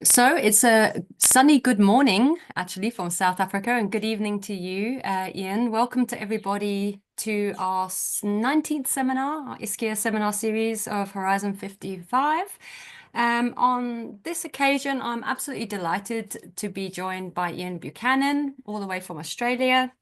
So it's a sunny good morning, actually, from South Africa, and good evening to you, Ian. Welcome to everybody to our 19th seminar, our ISCIA Seminar series of Horizon 55. On this occasion, I'm absolutely delighted to be joined by Ian Buchanan, all the way from Australia.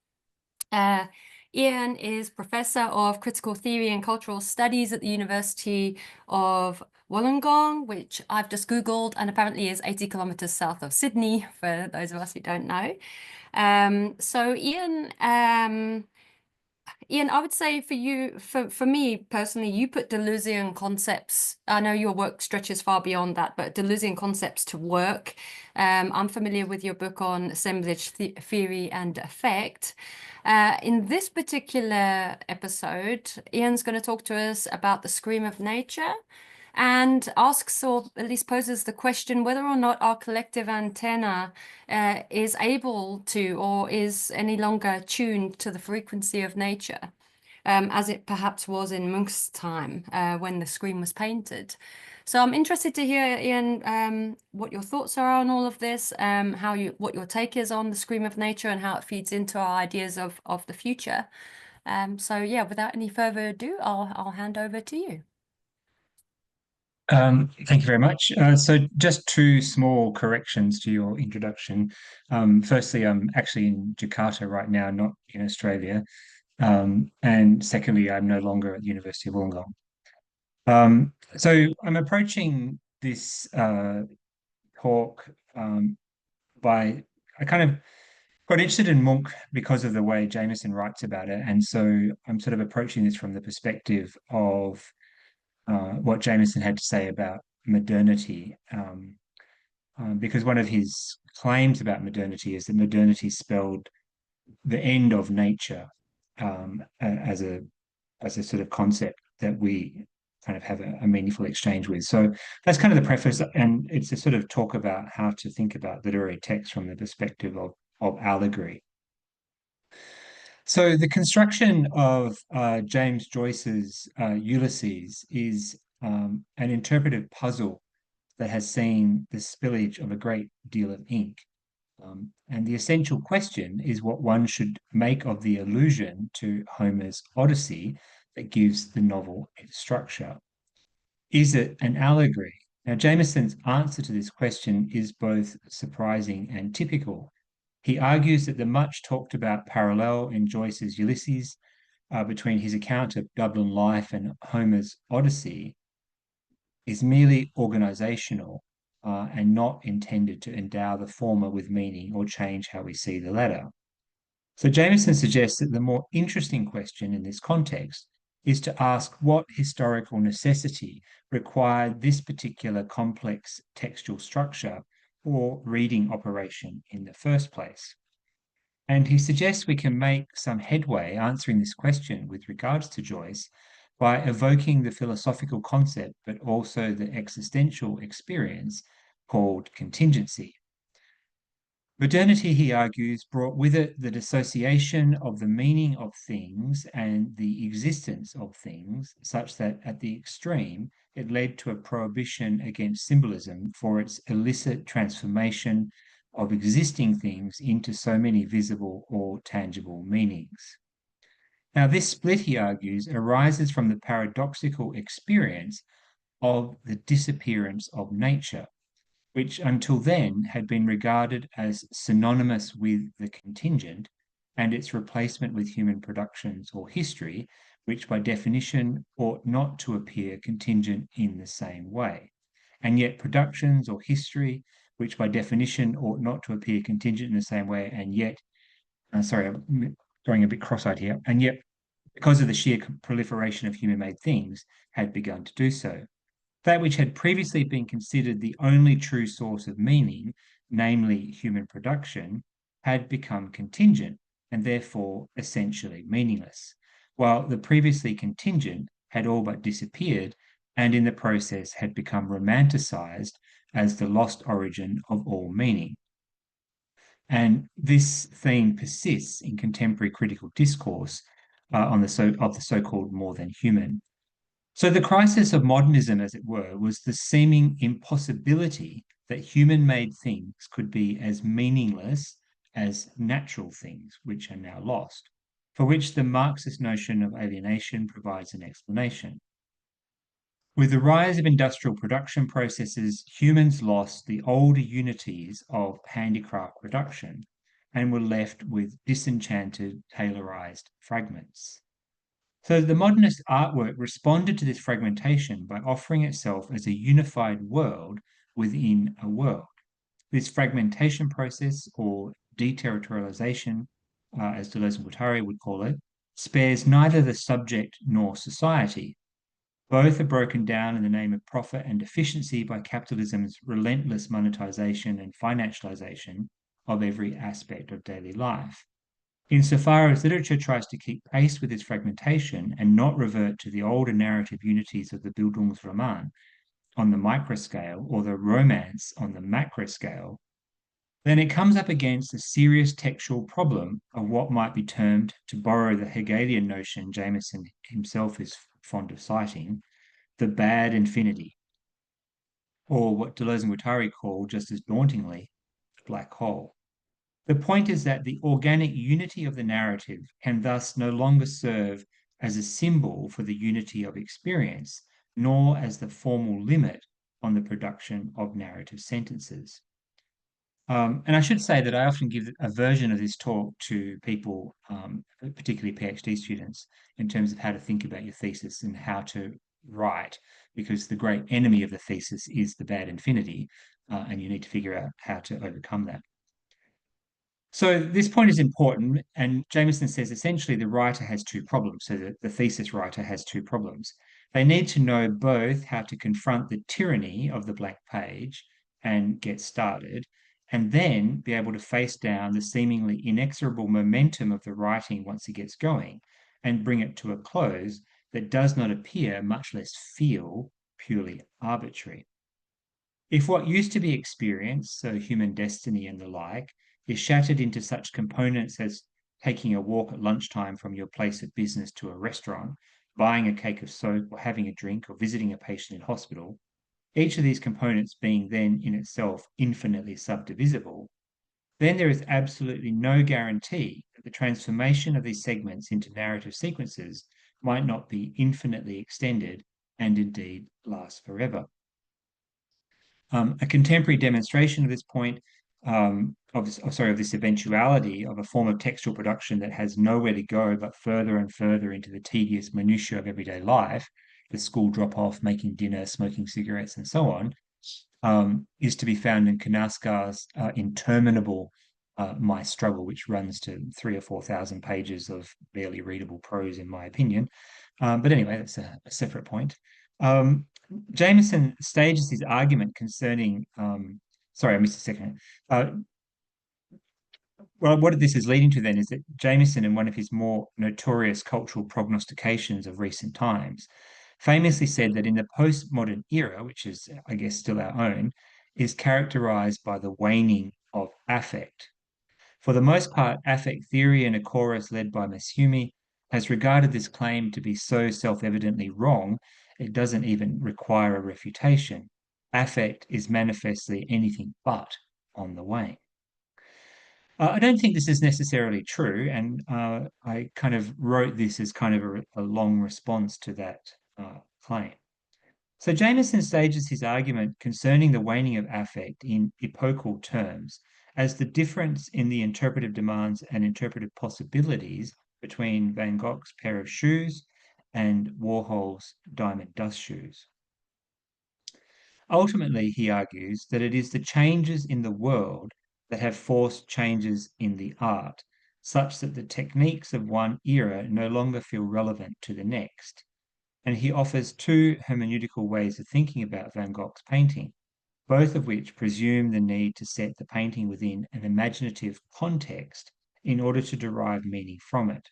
Uh, Ian is Professor of Critical Theory and Cultural Studies at the University of Wollongong, which I've just Googled and apparently is 80 kilometers south of Sydney, for those of us who don't know. So Ian, I would say for you, for me personally, you put Deleuzean concepts. I know your work stretches far beyond that, but Deleuzean concepts to work. I'm familiar with your book on assemblage theory and affect. In this particular episode, Ian's going to talk to us about the scream of nature and asks, or at least poses the question, whether or not our collective antenna is able to or is any longer tuned to the frequency of nature, as it perhaps was in Munch's time when the screen was painted. So I'm interested to hear, Ian, what your thoughts are on all of this, what your take is on the scream of nature and how it feeds into our ideas of the future. So yeah, without any further ado, I'll hand over to you. Thank you very much. So just two small corrections to your introduction. Firstly, I'm actually in Jakarta right now, not in Australia. And secondly, I'm no longer at the University of Wollongong. So I'm approaching this talk by I kind of got interested in Munch because of the way Jameson writes about it, and so I'm sort of approaching this from the perspective of what Jameson had to say about modernity. Because one of his claims about modernity is that modernity spelled the end of nature as a sort of concept that we kind of have a meaningful exchange with. So that's kind of the preface, and it's a sort of talk about how to think about literary text from the perspective of allegory. So the construction of James Joyce's Ulysses is an interpretive puzzle that has seen the spillage of a great deal of ink. And the essential question is what one should make of the allusion to Homer's Odyssey that gives the novel its structure. Is it an allegory? Now, Jameson's answer to this question is both surprising and typical. He argues that the much talked about parallel in Joyce's Ulysses between his account of Dublin life and Homer's Odyssey is merely organizational and not intended to endow the former with meaning or change how we see the latter. So Jameson suggests that the more interesting question in this context is to ask what historical necessity required this particular complex textual structure or reading operation in the first place. And he suggests we can make some headway answering this question with regards to Joyce by evoking the philosophical concept, but also the existential experience called contingency. Modernity, he argues, brought with it the dissociation of the meaning of things and the existence of things, such that at the extreme, it led to a prohibition against symbolism for its illicit transformation of existing things into so many visible or tangible meanings. Now, this split, he argues, arises from the paradoxical experience of the disappearance of nature, which until then had been regarded as synonymous with the contingent, and its replacement with human productions or history, which by definition ought not to appear contingent in the same way. And yet productions or history, which by definition ought not to appear contingent in the same way, and yet, sorry, I'm going a bit cross-eyed here, and yet because of the sheer proliferation of human-made things, had begun to do so. That which had previously been considered the only true source of meaning, namely human production, had become contingent and therefore essentially meaningless, while the previously contingent had all but disappeared and in the process had become romanticized as the lost origin of all meaning. And this theme persists in contemporary critical discourse of the so-called more than human. So the crisis of modernism, as it were, was the seeming impossibility that human-made things could be as meaningless as natural things, which are now lost, for which the Marxist notion of alienation provides an explanation. With the rise of industrial production processes, humans lost the older unities of handicraft production and were left with disenchanted, taylorized fragments. So the modernist artwork responded to this fragmentation by offering itself as a unified world within a world. This fragmentation process, or deterritorialization, as Deleuze and Guattari would call it, spares neither the subject nor society. Both are broken down in the name of profit and efficiency by capitalism's relentless monetization and financialization of every aspect of daily life. Insofar as literature tries to keep pace with this fragmentation and not revert to the older narrative unities of the Bildungsroman on the microscale or the romance on the macro scale, then it comes up against a serious textual problem of what might be termed, to borrow the Hegelian notion Jameson himself is fond of citing, the bad infinity, or what Deleuze and Guattari call, just as dauntingly, the black hole. The point is that the organic unity of the narrative can thus no longer serve as a symbol for the unity of experience, nor as the formal limit on the production of narrative sentences. And I should say that I often give a version of this talk to people, particularly PhD students, in terms of how to think about your thesis and how to write, because the great enemy of the thesis is the bad infinity, and you need to figure out how to overcome that. So this point is important, and Jameson says essentially the writer has two problems. So the thesis writer has two problems. They need to know both how to confront the tyranny of the blank page and get started, and then be able to face down the seemingly inexorable momentum of the writing once it gets going and bring it to a close that does not appear, much less feel, purely arbitrary. If what used to be experience, so human destiny and the like, is shattered into such components as taking a walk at lunchtime from your place of business to a restaurant, buying a cake of soap or having a drink or visiting a patient in hospital, each of these components being then in itself infinitely subdivisible, then there is absolutely no guarantee that the transformation of these segments into narrative sequences might not be infinitely extended and indeed last forever. A contemporary demonstration of this point, of this eventuality of a form of textual production that has nowhere to go but further and further into the tedious minutiae of everyday life, the school drop-off, making dinner, smoking cigarettes, and so on, is to be found in Knausgaard's interminable My Struggle, which runs to 3,000 or 4,000 pages of barely readable prose, in my opinion. But anyway, that's a separate point. Jameson stages his argument concerning, sorry, I missed a second. Well, what this is leading to then is that Jameson, in one of his more notorious cultural prognostications of recent times, famously said that in the postmodern era, which is, I guess, still our own, is characterized by the waning of affect. For the most part, affect theory and a chorus led by Masumi has regarded this claim to be so self-evidently wrong, it doesn't even require a refutation. Affect is manifestly anything but on the wane. I don't think this is necessarily true, and I kind of wrote this as kind of a long response to that claim. So Jameson stages his argument concerning the waning of affect in epochal terms as the difference in the interpretive demands and interpretive possibilities between Van Gogh's pair of shoes and Warhol's diamond dust shoes. Ultimately, he argues that it is the changes in the world that have forced changes in the art, such that the techniques of one era no longer feel relevant to the next. And he offers two hermeneutical ways of thinking about Van Gogh's painting, both of which presume the need to set the painting within an imaginative context in order to derive meaning from it.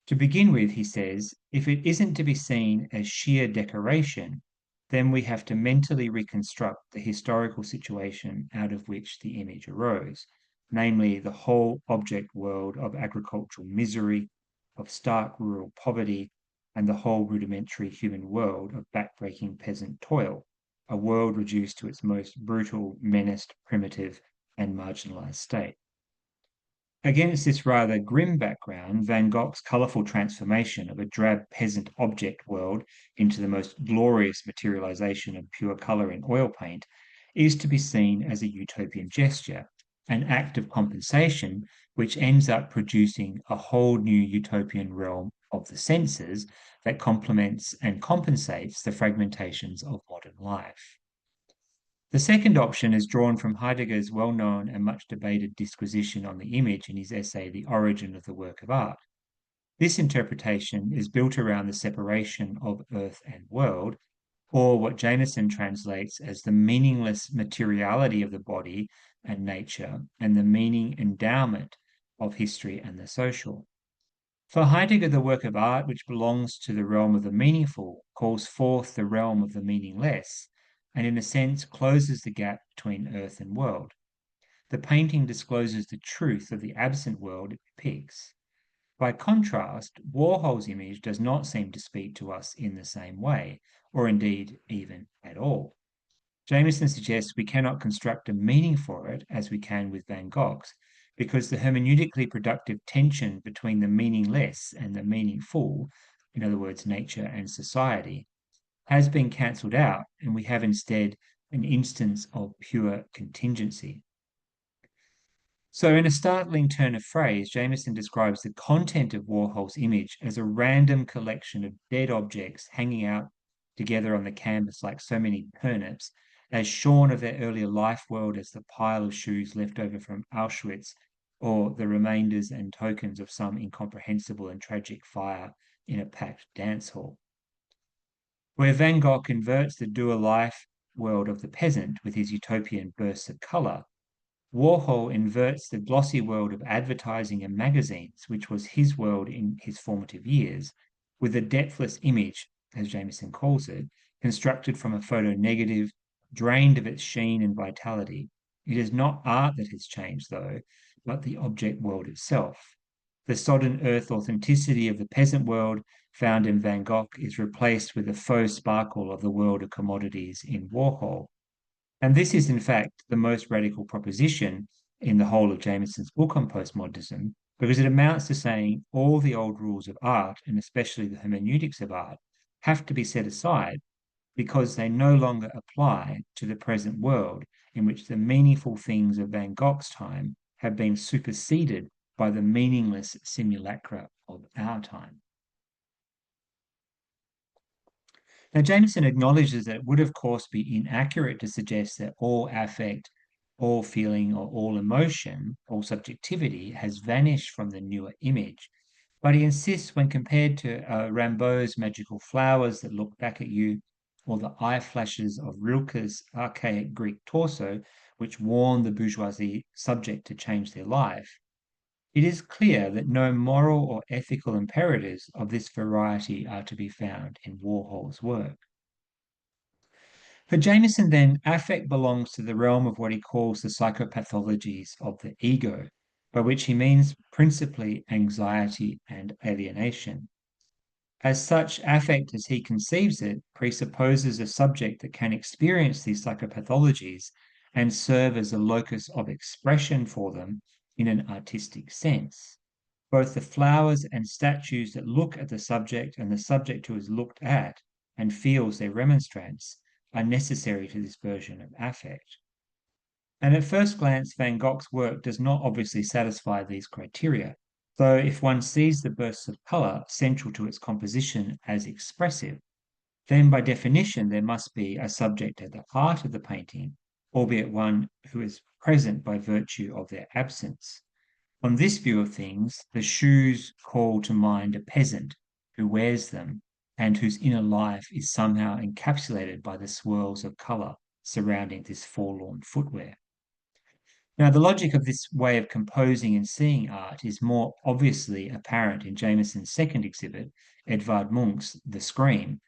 To begin with, he says, if it isn't to be seen as sheer decoration, then we have to mentally reconstruct the historical situation out of which the image arose, namely the whole object world of agricultural misery, of stark rural poverty, and the whole rudimentary human world of backbreaking peasant toil, a world reduced to its most brutal, menaced, primitive, and marginalized state. Against this rather grim background, Van Gogh's colourful transformation of a drab peasant object world into the most glorious materialization of pure colour in oil paint is to be seen as a utopian gesture, an act of compensation which ends up producing a whole new utopian realm of the senses that complements and compensates the fragmentations of modern life. The second option is drawn from Heidegger's well-known and much debated disquisition on the image in his essay, The Origin of the Work of Art. This interpretation is built around the separation of earth and world, or what Jameson translates as the meaningless materiality of the body and nature, and the meaning endowment of history and the social. For Heidegger, the work of art, which belongs to the realm of the meaningful, calls forth the realm of the meaningless, and in a sense closes the gap between earth and world. The painting discloses the truth of the absent world it depicts. By contrast, Warhol's image does not seem to speak to us in the same way, or indeed even at all. Jameson suggests we cannot construct a meaning for it as we can with Van Gogh's, because the hermeneutically productive tension between the meaningless and the meaningful, in other words, nature and society, has been cancelled out, and we have instead an instance of pure contingency. So, in a startling turn of phrase, Jameson describes the content of Warhol's image as a random collection of dead objects hanging out together on the canvas like so many turnips, as shorn of their earlier life world as the pile of shoes left over from Auschwitz, or the remainders and tokens of some incomprehensible and tragic fire in a packed dance hall. Where Van Gogh inverts the dual life world of the peasant with his utopian bursts of colour, Warhol inverts the glossy world of advertising and magazines, which was his world in his formative years, with a depthless image, as Jameson calls it, constructed from a photo negative, drained of its sheen and vitality. It is not art that has changed, though, but the object world itself. The sodden earth authenticity of the peasant world found in Van Gogh is replaced with the faux sparkle of the world of commodities in Warhol. And this is, in fact, the most radical proposition in the whole of Jameson's book on postmodernism, because it amounts to saying all the old rules of art, and especially the hermeneutics of art, have to be set aside because they no longer apply to the present world in which the meaningful things of Van Gogh's time have been superseded by the meaningless simulacra of our time. Now, Jameson acknowledges that it would, of course, be inaccurate to suggest that all affect, all feeling, or all emotion, all subjectivity has vanished from the newer image. But he insists, when compared to Rimbaud's magical flowers that look back at you, or the eye flashes of Rilke's archaic Greek torso, which warn the bourgeoisie subject to change their life, it is clear that no moral or ethical imperatives of this variety are to be found in Warhol's work. For Jameson, then, affect belongs to the realm of what he calls the psychopathologies of the ego, by which he means principally anxiety and alienation. As such, affect, as he conceives it, presupposes a subject that can experience these psychopathologies and serve as a locus of expression for them in an artistic sense. Both the flowers and statues that look at the subject and the subject who is looked at and feels their remonstrance are necessary to this version of affect. And at first glance, Van Gogh's work does not obviously satisfy these criteria, though if one sees the bursts of colour central to its composition as expressive, then by definition there must be a subject at the heart of the painting, albeit one who is present by virtue of their absence. On this view of things, the shoes call to mind a peasant who wears them and whose inner life is somehow encapsulated by the swirls of colour surrounding this forlorn footwear. Now, the logic of this way of composing and seeing art is more obviously apparent in Jameson's second exhibit, Edvard Munch's The Scream,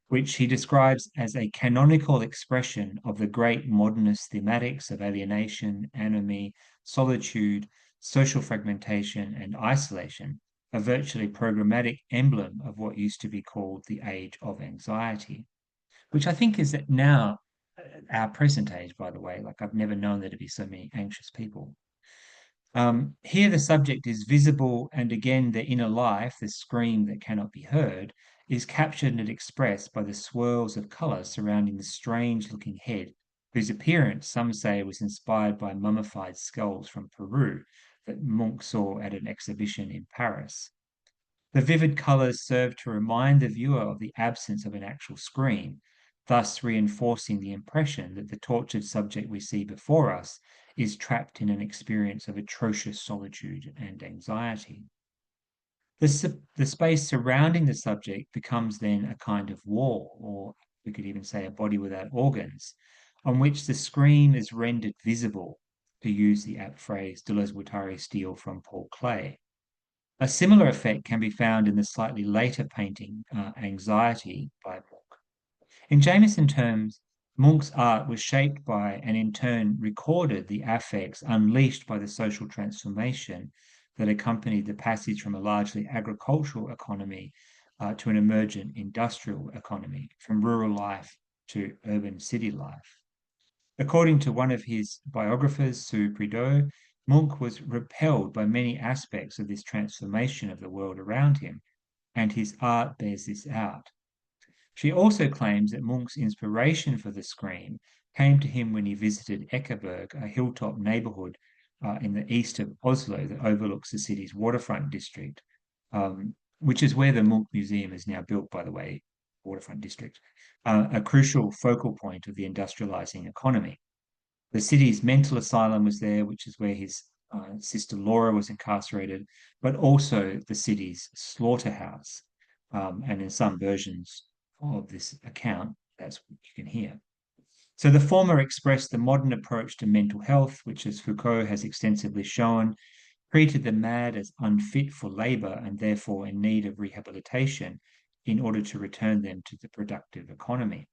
which he describes as a canonical expression of the great modernist thematics of alienation, anomie, solitude, social fragmentation, and isolation, a virtually programmatic emblem of what used to be called the age of anxiety, which I think is now our present age, by the way. Like, I've never known there to be so many anxious people. Here, the subject is visible, and again, the inner life, the scream that cannot be heard, is captured and expressed by the swirls of colour surrounding the strange-looking head, whose appearance, some say, was inspired by mummified skulls from Peru that Munch saw at an exhibition in Paris. The vivid colours serve to remind the viewer of the absence of an actual scream, thus reinforcing the impression that the tortured subject we see before us is trapped in an experience of atrocious solitude and anxiety. The space surrounding the subject becomes then a kind of wall, or we could even say a body without organs, on which the scream is rendered visible, to use the apt phrase Deleuze and Guattari steal from Paul Klee. A similar effect can be found in the slightly later painting, Anxiety by Munch. In Jameson terms, Munch's art was shaped by and in turn recorded the affects unleashed by the social transformation that accompanied the passage from a largely agricultural economy to an emergent industrial economy, from rural life to urban city life. According to one of his biographers, Sue Prideaux, Munch was repelled by many aspects of this transformation of the world around him, and his art bears this out. She also claims that Munch's inspiration for the scream came to him when he visited Ekeberg, a hilltop neighborhood in the east of Oslo that overlooks the city's waterfront district, which is where the Munch Museum is now built, by the way, waterfront district, a crucial focal point of the industrializing economy. The city's mental asylum was there, which is where his sister Laura was incarcerated, but also the city's slaughterhouse. And in some versions of this account, that's what you can hear. So the former expressed the modern approach to mental health, which, as Foucault has extensively shown, treated the mad as unfit for labor and therefore in need of rehabilitation in order to return them to the productive economy.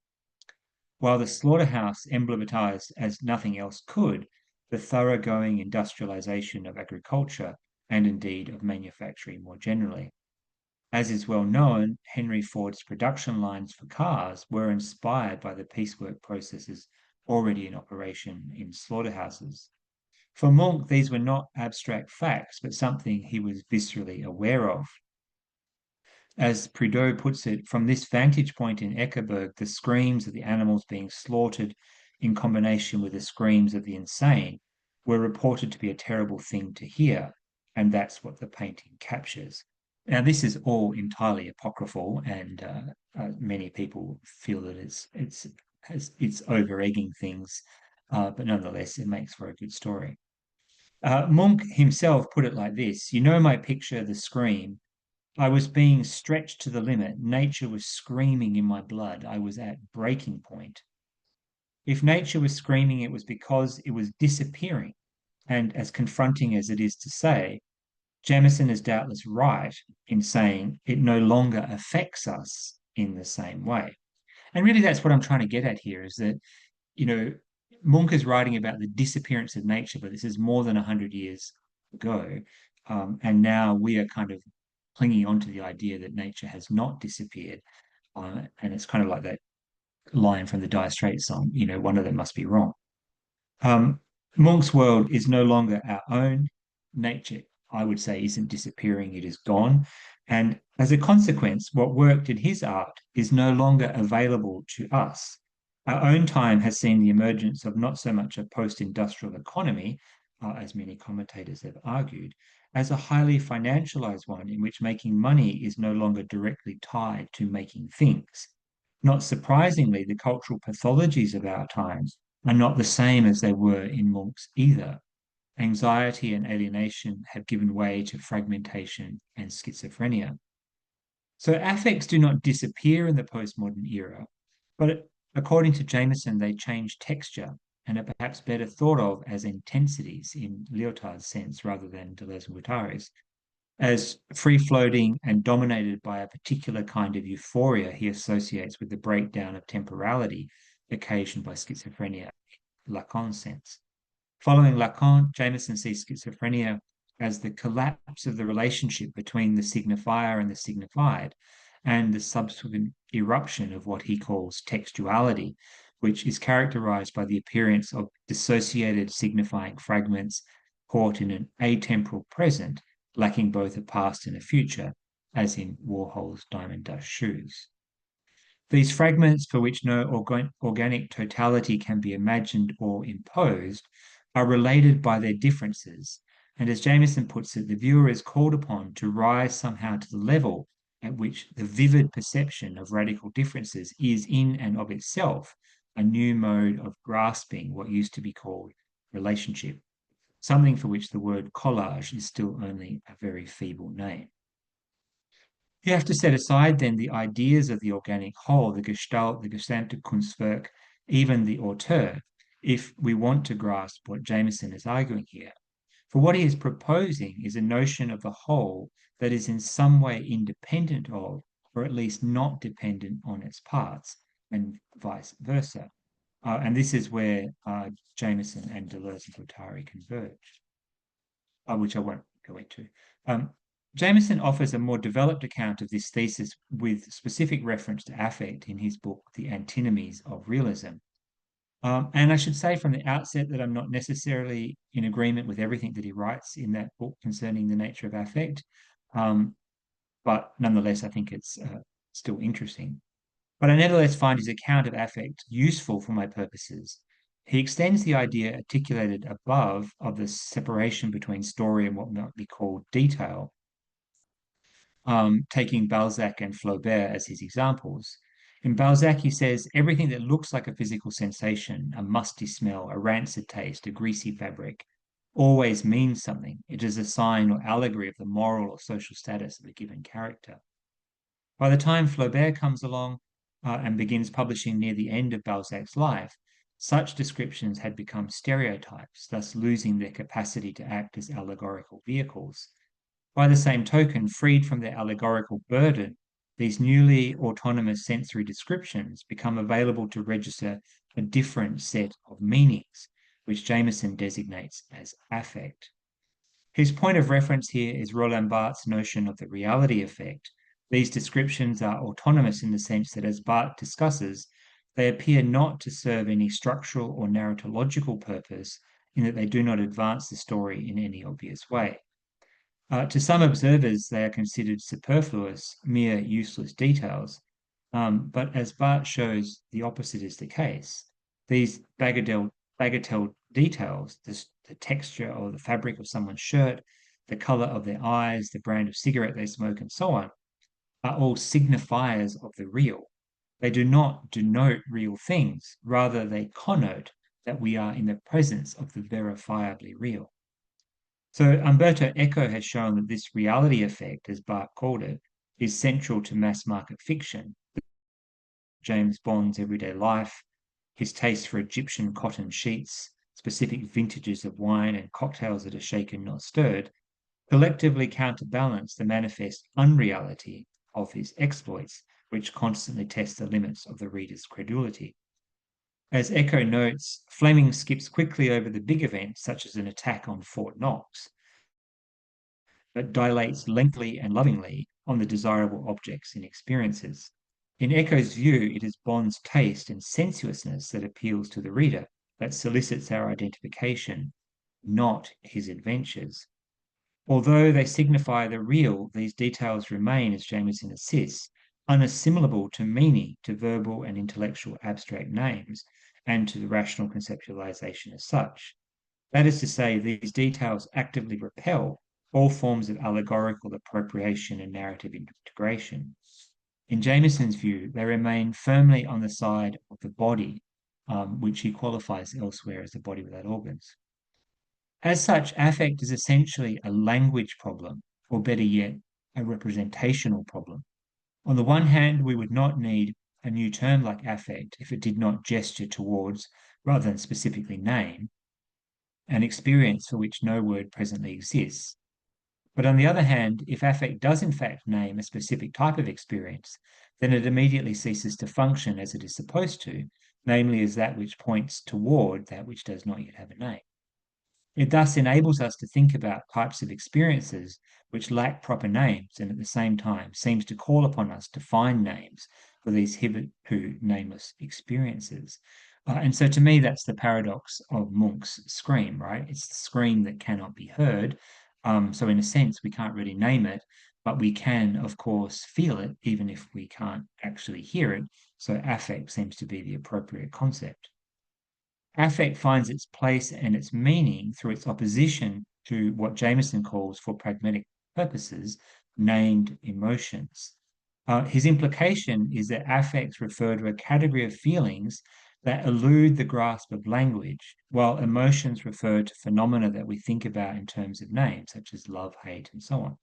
While the slaughterhouse emblematized as nothing else could the thoroughgoing industrialization of agriculture and indeed of manufacturing more generally. As is well known, Henry Ford's production lines for cars were inspired by the piecework processes already in operation in slaughterhouses. For Munch, these were not abstract facts, but something he was viscerally aware of. As Prideaux puts it, from this vantage point in Ekeberg, the screams of the animals being slaughtered in combination with the screams of the insane were reported to be a terrible thing to hear, and that's what the painting captures. Now, this is all entirely apocryphal, and many people feel that it's over-egging things, but nonetheless, it makes for a good story. Munch himself put it like this: "You know my picture, The Scream. I was being stretched to the limit. Nature was screaming in my blood. I was at breaking point. If nature was screaming, it was because it was disappearing. And as confronting as it is to say, Jameson is doubtless right in saying it no longer affects us in the same way." And really, that's what I'm trying to get at here, is that, Munch is writing about the disappearance of nature, but this is more than 100 years ago. And now we are kind of clinging on to the idea that nature has not disappeared. And it's kind of like that line from the Dire Straits song, one of them must be wrong. Munch's world is no longer our own. Nature, I would say, isn't disappearing, it is gone. And as a consequence, what worked in his art is no longer available to us. Our own time has seen the emergence of not so much a post-industrial economy, as many commentators have argued, as a highly financialized one in which making money is no longer directly tied to making things. Not surprisingly, the cultural pathologies of our times are not the same as they were in Munch's either. Anxiety and alienation have given way to fragmentation and schizophrenia. So affects do not disappear in the postmodern era, but according to Jameson, they change texture and are perhaps better thought of as intensities in Lyotard's sense rather than Deleuze and Guattari's, as free-floating and dominated by a particular kind of euphoria he associates with the breakdown of temporality occasioned by schizophrenia in Lacan's sense. Following Lacan, Jameson sees schizophrenia as the collapse of the relationship between the signifier and the signified, and the subsequent eruption of what he calls textuality, which is characterized by the appearance of dissociated signifying fragments caught in an atemporal present, lacking both a past and a future, as in Warhol's Diamond Dust Shoes. These fragments, for which no organic totality can be imagined or imposed, are related by their differences, and as Jameson puts it, the viewer is called upon to rise somehow to the level at which the vivid perception of radical differences is in and of itself a new mode of grasping what used to be called relationship, something for which the word collage is still only a very feeble name. You have to set aside then the ideas of the organic whole, the Gestalt, the gesamte Kunstwerk, even the auteur, if we want to grasp what Jameson is arguing here. For what he is proposing is a notion of the whole that is in some way independent of, or at least not dependent on its parts, and vice versa. And this is where Jameson and Deleuze and Guattari converge, which I won't go into. Jameson offers a more developed account of this thesis with specific reference to affect in his book, The Antinomies of Realism. And I should say from the outset that I'm not necessarily in agreement with everything that he writes in that book concerning the nature of affect, but nonetheless, I think it's still interesting. But I nevertheless find his account of affect useful for my purposes. He extends the idea articulated above of the separation between story and what might be called detail, taking Balzac and Flaubert as his examples. In Balzac, he says, everything that looks like a physical sensation, a musty smell, a rancid taste, a greasy fabric, always means something. It is a sign or allegory of the moral or social status of a given character. By the time Flaubert comes along and begins publishing near the end of Balzac's life, such descriptions had become stereotypes, thus losing their capacity to act as allegorical vehicles. By the same token, freed from their allegorical burden, these newly autonomous sensory descriptions become available to register a different set of meanings, which Jameson designates as affect. His point of reference here is Roland Barthes' notion of the reality effect. These descriptions are autonomous in the sense that, as Barthes discusses, they appear not to serve any structural or narratological purpose in that they do not advance the story in any obvious way. To some observers, they are considered superfluous, mere useless details. But as Barthes shows, the opposite is the case. These bagatelle details, the texture or the fabric of someone's shirt, the color of their eyes, the brand of cigarette they smoke, and so on, are all signifiers of the real. They do not denote real things, rather they connote that we are in the presence of the verifiably real. So Umberto Eco has shown that this reality effect, as Barthes called it, is central to mass market fiction. James Bond's everyday life, his taste for Egyptian cotton sheets, specific vintages of wine and cocktails that are shaken, not stirred, collectively counterbalance the manifest unreality of his exploits, which constantly test the limits of the reader's credulity. As Eco notes, Fleming skips quickly over the big events, such as an attack on Fort Knox, but dilates lengthily and lovingly on the desirable objects and experiences. In Eco's view, it is Bond's taste and sensuousness that appeals to the reader, that solicits our identification, not his adventures. Although they signify the real, these details remain, as Jameson insists, unassimilable to meaning, to verbal and intellectual abstract names, and to the rational conceptualization as such. That is to say, these details actively repel all forms of allegorical appropriation and narrative integration. In Jameson's view, they remain firmly on the side of the body, which he qualifies elsewhere as the body without organs. As such, affect is essentially a language problem, or better yet, a representational problem. On the one hand, we would not need a new term like affect if it did not gesture towards, rather than specifically name, an experience for which no word presently exists. But on the other hand, if affect does in fact name a specific type of experience, then it immediately ceases to function as it is supposed to, namely as that which points toward that which does not yet have a name. It thus enables us to think about types of experiences which lack proper names and at the same time seems to call upon us to find names for these hitherto nameless experiences. And so to me, that's the paradox of Munch's scream, right? It's the scream that cannot be heard. So in a sense, we can't really name it, but we can, of course, feel it, even if we can't actually hear it. So affect seems to be the appropriate concept. Affect finds its place and its meaning through its opposition to what Jameson calls, for pragmatic purposes, named emotions. His implication is that affects refer to a category of feelings that elude the grasp of language, while emotions refer to phenomena that we think about in terms of names, such as love, hate, and so on.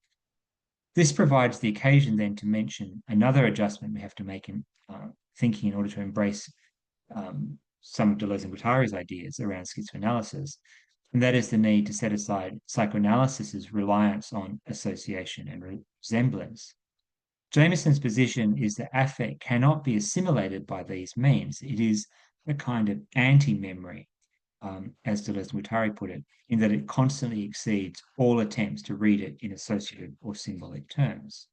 This provides the occasion then to mention another adjustment we have to make in thinking in order to embrace some of Deleuze and Guattari's ideas around schizoanalysis, and that is the need to set aside psychoanalysis's reliance on association and resemblance. Jameson's position is that affect cannot be assimilated by these means. It is a kind of anti-memory, as Deleuze and Guattari put it, in that it constantly exceeds all attempts to read it in associative or symbolic terms.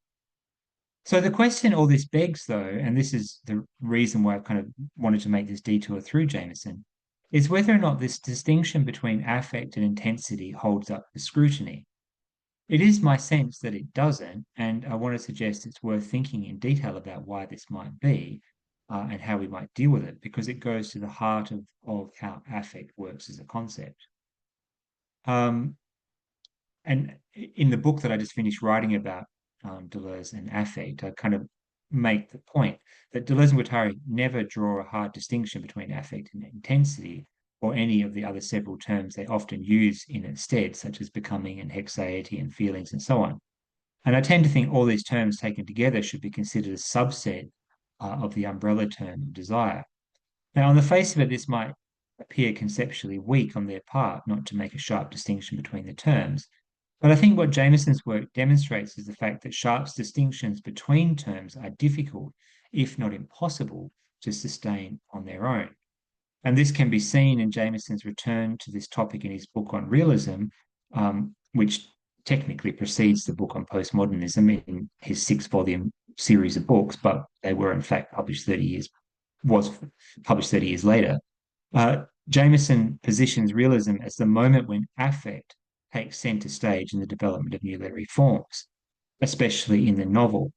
So the question all this begs, though, and this is the reason why I've kind of wanted to make this detour through Jameson, is whether or not this distinction between affect and intensity holds up to scrutiny. It is my sense that it doesn't, and I want to suggest it's worth thinking in detail about why this might be and how we might deal with it, because it goes to the heart of how affect works as a concept. And in the book that I just finished writing about Deleuze and affect, I kind of make the point that Deleuze and Guattari never draw a hard distinction between affect and intensity, or any of the other several terms they often use in its stead, such as becoming and hexaety and feelings and so on. And I tend to think all these terms taken together should be considered a subset of the umbrella term of desire. Now, on the face of it, this might appear conceptually weak on their part not to make a sharp distinction between the terms. But I think what Jameson's work demonstrates is the fact that sharp distinctions between terms are difficult, if not impossible, to sustain on their own. And this can be seen in Jameson's return to this topic in his book on realism, which technically precedes the book on postmodernism in his 6-volume series of books, but they were in fact published 30 years later. Jameson positions realism as the moment when affect takes center stage in the development of new literary forms, especially in the novel.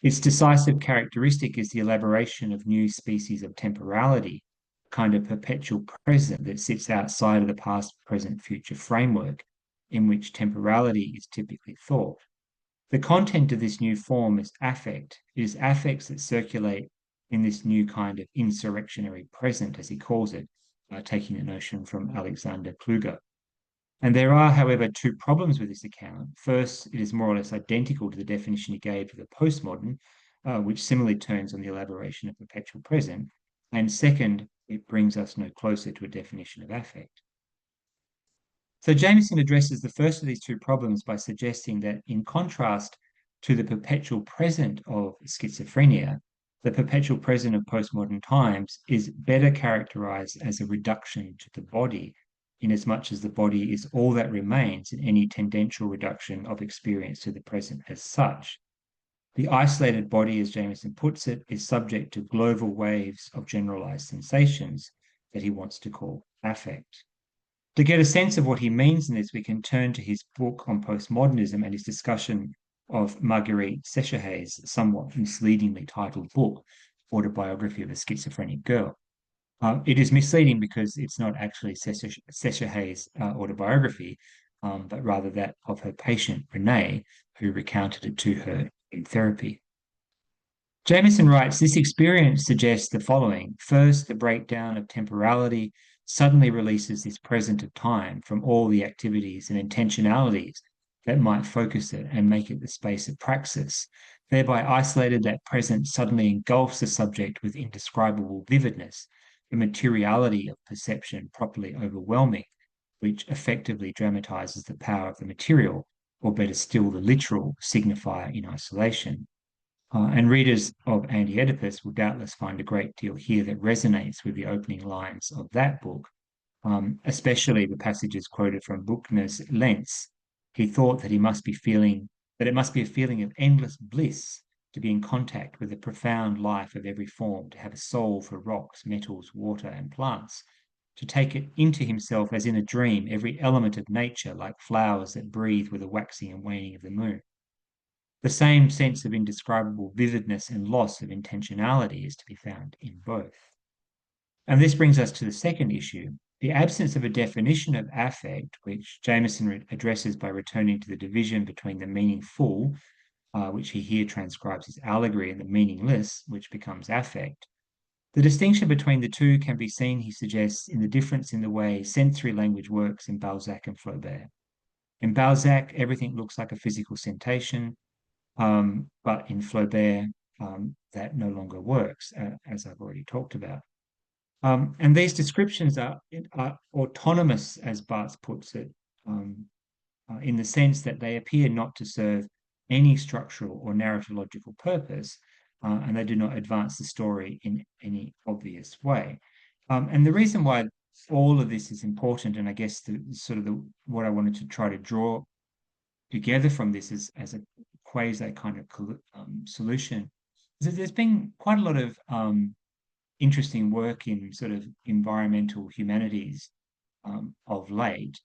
Its decisive characteristic is the elaboration of new species of temporality, a kind of perpetual present that sits outside of the past, present, future framework in which temporality is typically thought. The content of this new form is affect. It is affects that circulate in this new kind of insurrectionary present, as he calls it, taking the notion from Alexander Kluger. And there are, however, two problems with this account. First, it is more or less identical to the definition he gave for the postmodern, which similarly turns on the elaboration of perpetual present. And second, it brings us no closer to a definition of affect. So Jameson addresses the first of these two problems by suggesting that, in contrast to the perpetual present of schizophrenia, the perpetual present of postmodern times is better characterized as a reduction to the body, inasmuch as the body is all that remains in any tendential reduction of experience to the present as such. The isolated body, as Jameson puts it, is subject to global waves of generalized sensations that he wants to call affect. To get a sense of what he means in this, we can turn to his book on postmodernism and his discussion of Marguerite Séchahay's somewhat misleadingly titled book, Autobiography of a Schizophrenic Girl. It is misleading because it's not actually Séchahay's autobiography, but rather that of her patient, Renee, who recounted it to her in therapy. Jameson writes, this experience suggests the following. First, the breakdown of temporality suddenly releases this present of time from all the activities and intentionalities that might focus it and make it the space of praxis. Thereby isolated, that present suddenly engulfs the subject with indescribable vividness, the materiality of perception properly overwhelming, which effectively dramatizes the power of the material, or better still, the literal signifier in isolation. And readers of Anti-Oedipus will doubtless find a great deal here that resonates with the opening lines of that book, especially the passages quoted from Buchner's Lenz. He thought that it must be a feeling of endless bliss to be in contact with the profound life of every form, to have a soul for rocks, metals, water, and plants, to take it into himself as in a dream, every element of nature, like flowers that breathe with the waxing and waning of the moon. The same sense of indescribable vividness and loss of intentionality is to be found in both. And this brings us to the second issue, the absence of a definition of affect, which Jameson addresses by returning to the division between the meaningful, which he here transcribes as allegory, and the meaningless, which becomes affect. The distinction between the two can be seen, he suggests, in the difference in the way sensory language works in Balzac and Flaubert. In Balzac, everything looks like a physical sensation, but in Flaubert, that no longer works, as I've already talked about. And these descriptions are autonomous, as Barthes puts it, in the sense that they appear not to serve any structural or narratological purpose, and they do not advance the story in any obvious way. And the reason why all of this is important, and I guess what I wanted to try to draw together from this as a quasi kind of solution, is that there's been quite a lot of interesting work in sort of environmental humanities of late.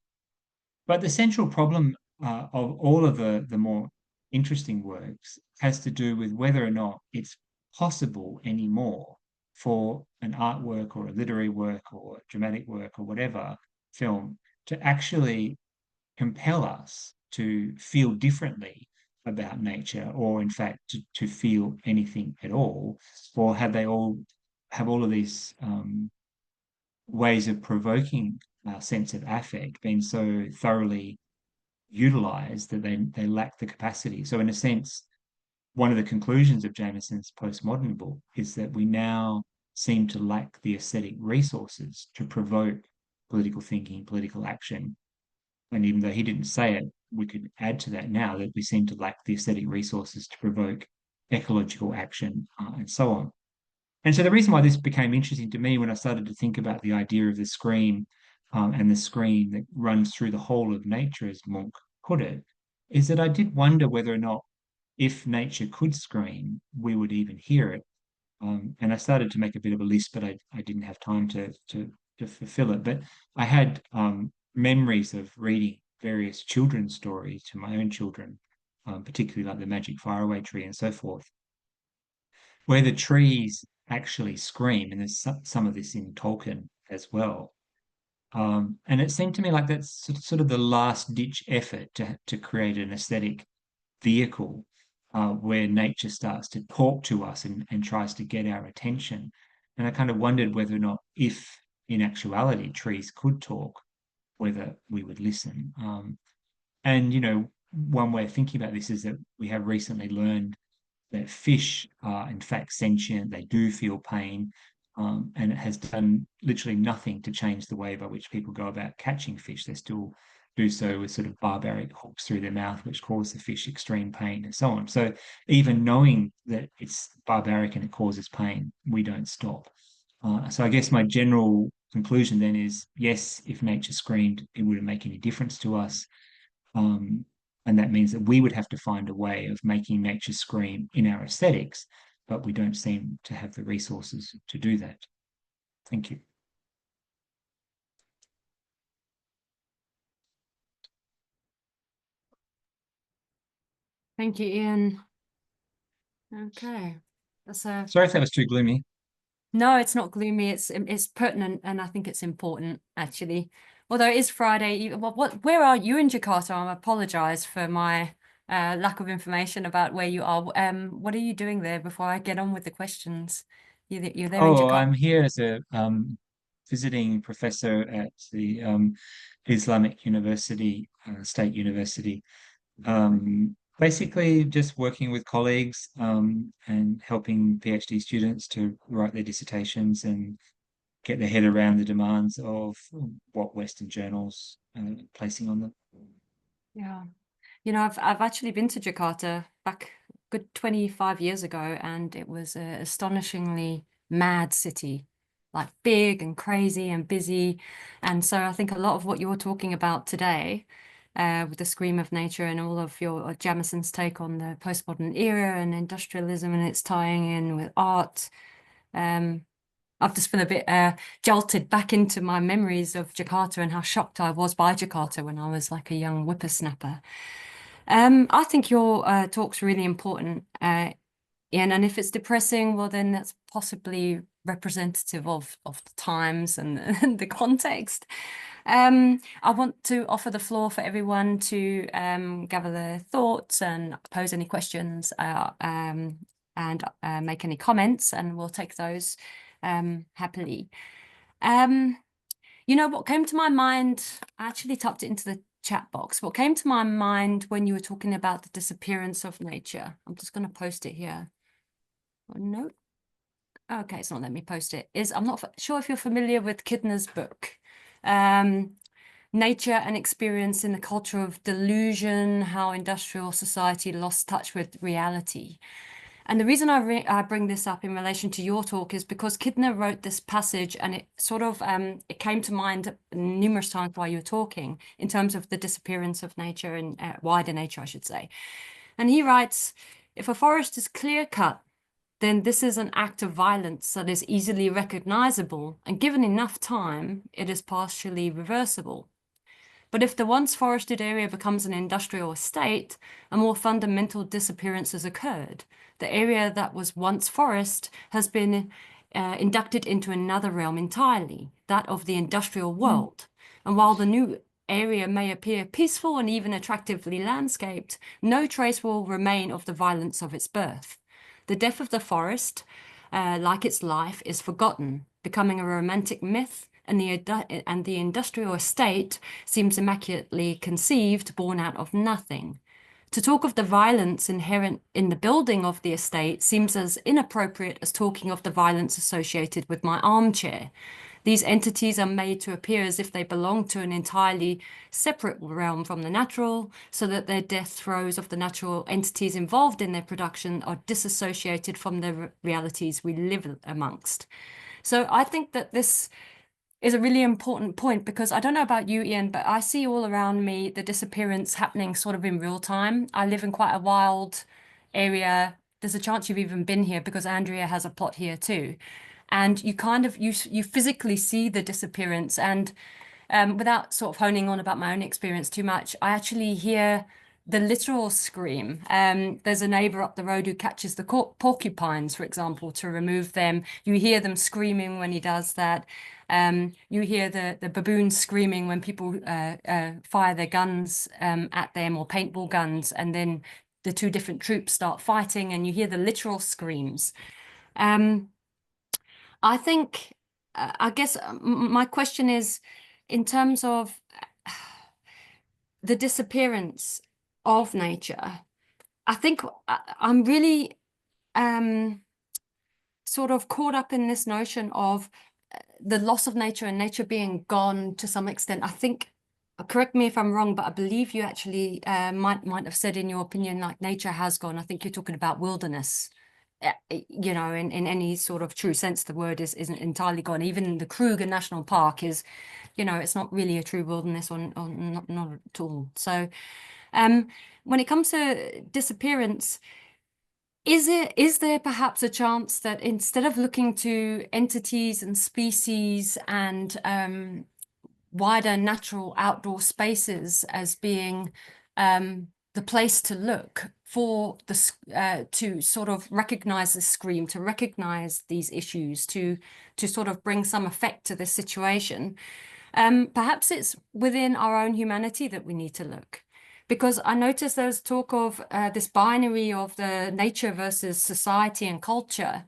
But the central problem of all of the more interesting works has to do with whether or not it's possible anymore for an artwork or a literary work or a dramatic work or whatever film to actually compel us to feel differently about nature, or in fact to feel anything at all, or have all of these ways of provoking our sense of affect been so thoroughly utilized that they lack the capacity. So in a sense, one of the conclusions of Jameson's postmodern book is that we now seem to lack the aesthetic resources to provoke political thinking, political action. And even though he didn't say it, we could add to that now that we seem to lack the aesthetic resources to provoke ecological action and so on. And so the reason why this became interesting to me when I started to think about the idea of the scream and the scream that runs through the whole of nature, as Munch put it, is that I did wonder whether or not if nature could scream, we would even hear it. And I started to make a bit of a list, but I didn't have time to fulfill it. But I had memories of reading various children's stories to my own children, particularly like the Magic Faraway Tree and so forth, where the trees actually scream, and there's some of this in Tolkien as well. And it seemed to me like that's sort of the last ditch effort to create an aesthetic vehicle where nature starts to talk to us and tries to get our attention. And I kind of wondered whether or not, if in actuality trees could talk, whether we would listen. And, one way of thinking about this is that we have recently learned that fish are in fact sentient, they do feel pain, and it has done literally nothing to change the way by which people go about catching fish. They still do so with sort of barbaric hooks through their mouth, which cause the fish extreme pain and so on. So even knowing that it's barbaric and it causes pain, we don't stop. So I guess my general conclusion then is, yes, if nature screamed, it wouldn't make any difference to us. And that means that we would have to find a way of making nature scream in our aesthetics, but we don't seem to have the resources to do that. Thank you. Thank you, Ian. Okay. Sorry if that was too gloomy. No, it's not gloomy. It's pertinent, and I think it's important, actually. Although it is Friday. Where are you in Jakarta? I apologize for my lack of information about where you are. What are you doing there before I get on with the questions? You're there in Jakarta? I'm here as a visiting professor at the Islamic University, State University. Basically just working with colleagues and helping PhD students to write their dissertations and get their head around the demands of what Western journals are placing on them. Yeah. I've actually been to Jakarta back good 25 years ago, and it was an astonishingly mad city, like big and crazy and busy. And so I think a lot of what you're talking about today with the scream of nature and all of your Jamison's take on the postmodern era and industrialism and its tying in with art. I've just been a bit jolted back into my memories of Jakarta and how shocked I was by Jakarta when I was like a young whippersnapper. I think your talk's really important, Ian, and if it's depressing, well, then that's possibly representative of the times and, and the context. I want to offer the floor for everyone to gather their thoughts and pose any questions and make any comments, and we'll take those happily. You know, what came to my mind, I actually typed it into the chat box. What came to my mind when you were talking about the disappearance of nature, I'm just going to post it here. Oh, no. Okay, it's not letting me post it. I'm not sure if you're familiar with Kidner's book, Nature and Experience in the Culture of Delusion, How Industrial Society Lost Touch with Reality. And the reason I bring this up in relation to your talk is because Kidner wrote this passage, and it sort of it came to mind numerous times while you were talking in terms of the disappearance of nature and wider nature, I should say. And he writes, if a forest is clear-cut, then this is an act of violence that is easily recognizable, and given enough time, it is partially reversible. But if the once forested area becomes an industrial estate, a more fundamental disappearance has occurred. The area that was once forest has been inducted into another realm entirely, that of the industrial world. And while the new area may appear peaceful and even attractively landscaped, no trace will remain of the violence of its birth. The death of the forest, like its life, is forgotten, becoming a romantic myth, and the industrial estate seems immaculately conceived, born out of nothing. To talk of the violence inherent in the building of the estate seems as inappropriate as talking of the violence associated with my armchair. These entities are made to appear as if they belong to an entirely separate realm from the natural, so that their death throes of the natural entities involved in their production are disassociated from the realities we live amongst. So I think that this is a really important point, because I don't know about you, Ian, but I see all around me the disappearance happening sort of in real time. I live in quite a wild area. There's a chance you've even been here because Andrea has a plot here too. And you kind of, you physically see the disappearance. And without sort of honing on about my own experience too much, I actually hear the literal scream. There's a neighbor up the road who catches the porcupines, for example, to remove them. You hear them screaming when he does that. You hear the baboons screaming when people fire their guns at them, or paintball guns, and then the two different troops start fighting, and you hear the literal screams. I think, I guess my question is, in terms of the disappearance of nature, I think I'm really sort of caught up in this notion of the loss of nature and nature being gone to some extent. I think, correct me if I'm wrong, but I believe you actually might have said in your opinion, like, nature has gone. I think you're talking about wilderness. You know, in any sort of true sense, the word isn't entirely gone. Even the Kruger National Park is, you know, it's not really a true wilderness, or not at all. So when it comes to disappearance, is there perhaps a chance that instead of looking to entities and species and wider natural outdoor spaces as being the place to look for to sort of recognize the scream, to recognize these issues, to sort of bring some effect to this situation, perhaps it's within our own humanity that we need to look? Because I noticed there's talk of this binary of the nature versus society and culture,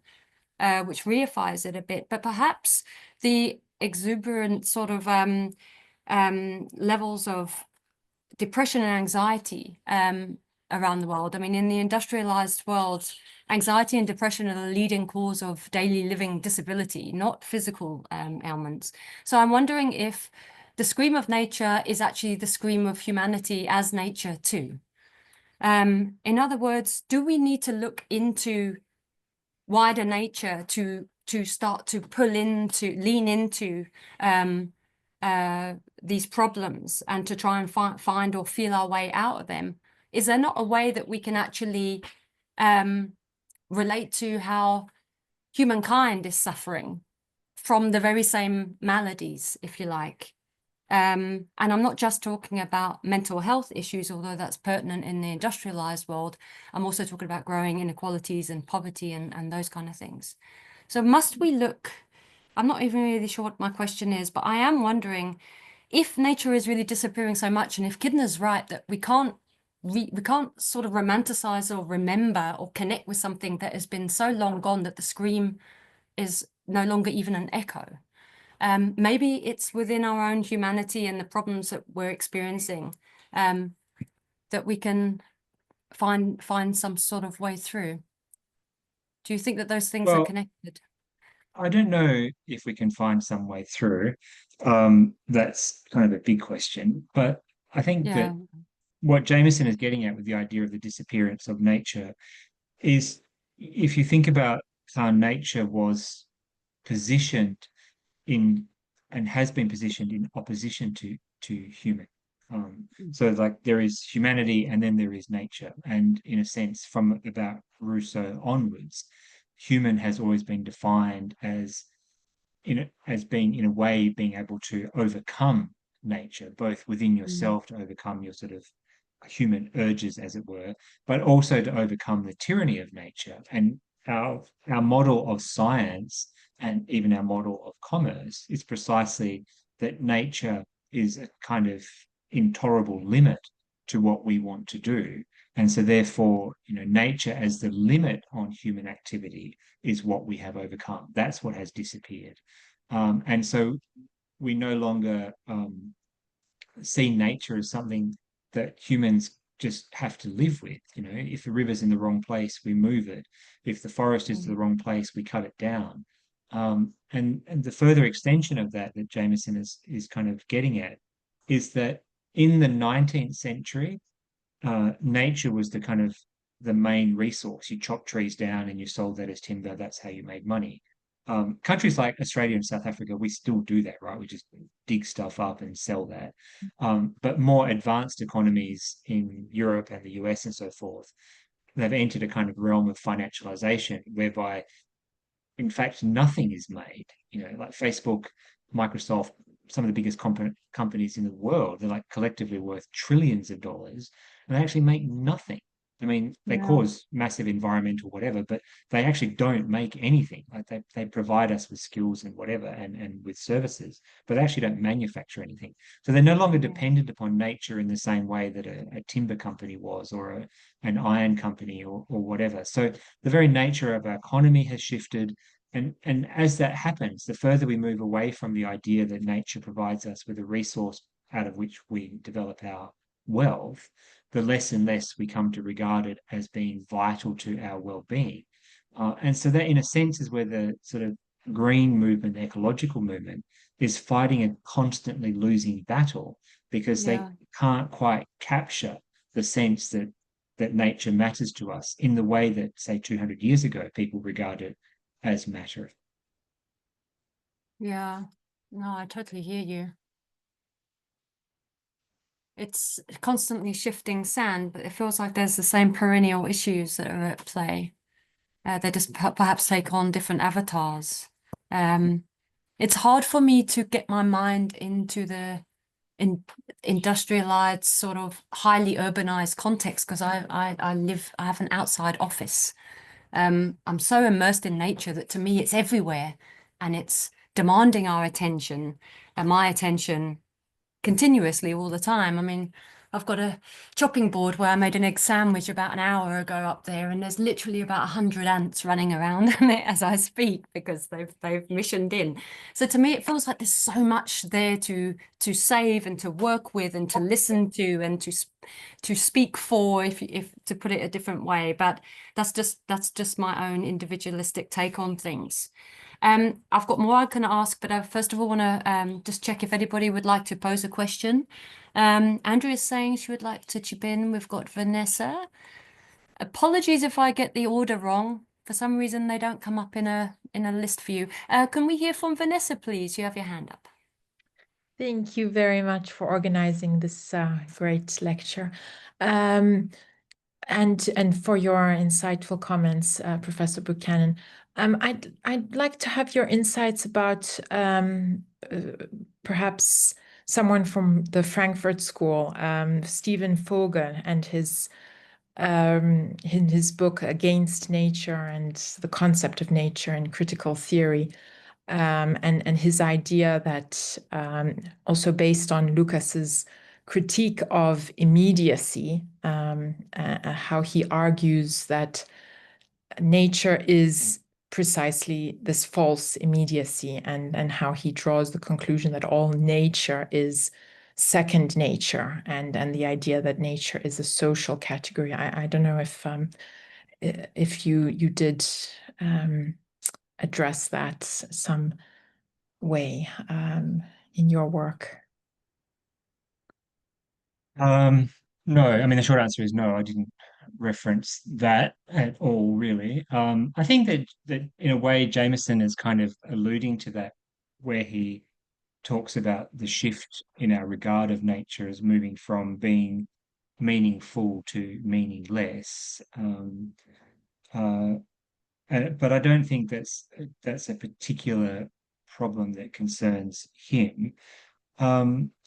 which reifies it a bit. But perhaps the exuberant sort of levels of depression and anxiety around the world. I mean, in the industrialized world, anxiety and depression are the leading cause of daily living disability, not physical ailments. So I'm wondering if the scream of nature is actually the scream of humanity as nature too. In other words, do we need to look into wider nature to start to lean into these problems and to try and find or feel our way out of them, is there not a way that we can actually relate to how humankind is suffering from the very same maladies, if you like? And I'm not just talking about mental health issues, although that's pertinent in the industrialized world. I'm also talking about growing inequalities and poverty and those kind of things. So must we look, I'm not even really sure what my question is, but I am wondering if nature is really disappearing so much, and if Kidner's right that we can't sort of romanticize or remember or connect with something that has been so long gone that the scream is no longer even an echo. Maybe it's within our own humanity and the problems that we're experiencing that we can find some sort of way through. Do you think that those things are Well, connected? I don't know if we can find some way through. That's kind of a big question. But I think that Yeah. what Jameson is getting at with the idea of the disappearance of nature is, if you think about how nature was positioned in and has been positioned in opposition to human. So like there is humanity and then there is nature. And in a sense, from about Rousseau onwards, human has always been defined as as being in a way being able to overcome nature, both within Mm. yourself to overcome your sort of human urges, as it were, but also to overcome the tyranny of nature. And our model of science and even our model of commerce is precisely that nature is a kind of intolerable limit to what we want to do. And so therefore, nature as the limit on human activity is what we have overcome. That's what has disappeared. And so we no longer see nature as something that humans just have to live with. If the river's in the wrong place, we move it. If the forest is the wrong place, we cut it down. And the further extension of that Jameson is kind of getting at is that in the 19th century, nature was the kind of the main resource. You chop trees down and you sold that as timber. That's how you made money. Countries like Australia and South Africa, we still do that, right? We just dig stuff up and sell that. But more advanced economies in Europe and the US and so forth, they've entered a kind of realm of financialization whereby, in fact, nothing is made. Like Facebook, Microsoft, some of the biggest companies in the world, they're like collectively worth trillions of dollars, and they actually make nothing. I mean, they Yeah. cause massive environmental whatever, but they actually don't make anything. Like they provide us with skills and whatever and with services, but they actually don't manufacture anything. So they're no longer dependent upon nature in the same way that a timber company was, or an iron company, or whatever. So the very nature of our economy has shifted. And as that happens, the further we move away from the idea that nature provides us with a resource out of which we develop our wealth, the less and less we come to regard it as being vital to our well-being. And so that, in a sense, is where the sort of green movement, the ecological movement, is fighting a constantly losing battle, because they Yeah. can't quite capture the sense that nature matters to us in the way that, say, 200 years ago, people regarded as matter. Yeah. No, I totally hear you. It's constantly shifting sand, but it feels like there's the same perennial issues that are at play. They just perhaps take on different avatars. It's hard for me to get my mind into the industrialized, sort of highly urbanized context, because I have an outside office. I'm so immersed in nature that to me it's everywhere, and it's demanding our attention and my attention continuously all the time. I mean, I've got a chopping board where I made an egg sandwich about an hour ago up there, and there's literally about 100 ants running around on it as I speak, because they've missioned in. So to me, it feels like there's so much there to save and to work with and to listen to and to speak for, if to put it a different way. But that's just my own individualistic take on things. I've got more I can ask, but I first of all want to just check if anybody would like to pose a question. Andrea is saying she would like to chip in. We've got Vanessa. Apologies if I get the order wrong. For some reason, they don't come up in a list for you. Can we hear from Vanessa, please? You have your hand up. Thank you very much for organizing this great lecture. And for your insightful comments, Professor Buchanan. I'd like to have your insights about perhaps someone from the Frankfurt School, Stephen Vogel, and in his book Against Nature and the Concept of Nature and Critical Theory. And his idea that also based on Lucas's critique of immediacy, how he argues that nature is precisely this false immediacy, and how he draws the conclusion that all nature is second nature, and the idea that nature is a social category. I don't know if you did address that some way in your work. No, I mean the short answer is no, I didn't reference that at all, really. I think that in a way Jameson is kind of alluding to that, where he talks about the shift in our regard of nature as moving from being meaningful to meaningless. But I don't think that's a particular problem that concerns him.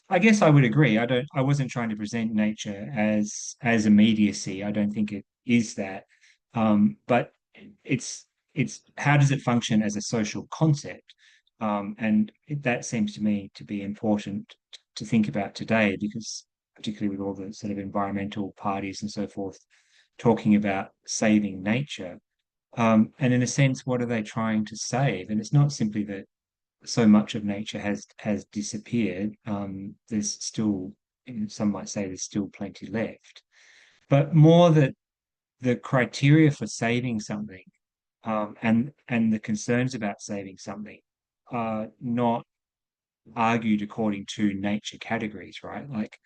I guess I would agree. I wasn't trying to present nature as immediacy. I don't think it is that. But it's how does it function as a social concept? That seems to me to be important to think about today, because particularly with all the sort of environmental parties and so forth talking about saving nature. And in a sense, what are they trying to save? And it's not simply that so much of nature has disappeared. There's still, some might say, there's still plenty left, but more that the criteria for saving something, and the concerns about saving something are not argued according to nature categories, right? Like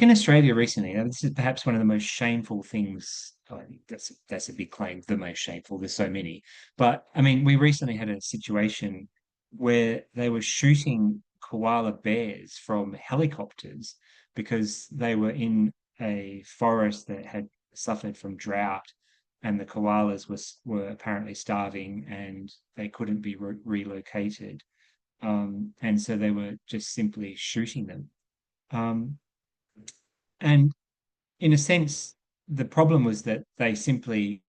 in Australia recently, now this is perhaps one of the most shameful things. I think that's a big claim, the most shameful. There's so many. But I mean, we recently had a situation where they were shooting koala bears from helicopters because they were in a forest that had suffered from drought, and the koalas were apparently starving and they couldn't be relocated. And so they were just simply shooting them. And in a sense, the problem was that they simply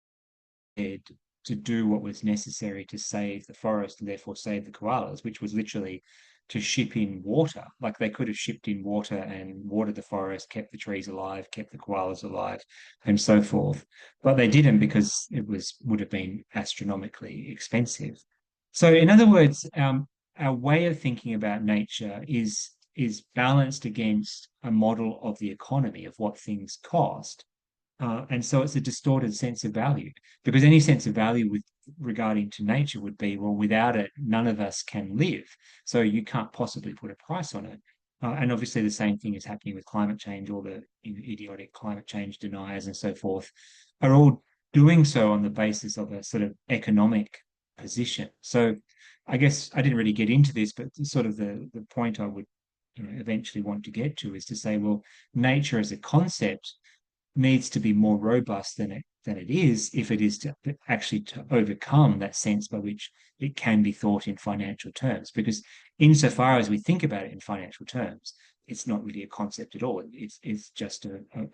had to do what was necessary to save the forest and therefore save the koalas, which was literally to ship in water. Like they could have shipped in water and watered the forest, kept the trees alive, kept the koalas alive, and so forth. But they didn't, because it would have been astronomically expensive. So in other words, our way of thinking about nature is balanced against a model of the economy, of what things cost. And so it's a distorted sense of value, because any sense of value with regarding to nature would be, well, without it, none of us can live. So you can't possibly put a price on it. And obviously the same thing is happening with climate change. All the idiotic climate change deniers and so forth are all doing so on the basis of a sort of economic position. So I guess I didn't really get into this, but sort of the point I would eventually want to get to is to say, well, nature as a concept needs to be more robust than it is, if it is to actually to overcome that sense by which it can be thought in financial terms. Because insofar as we think about it in financial terms, it's not really a concept at all. It's just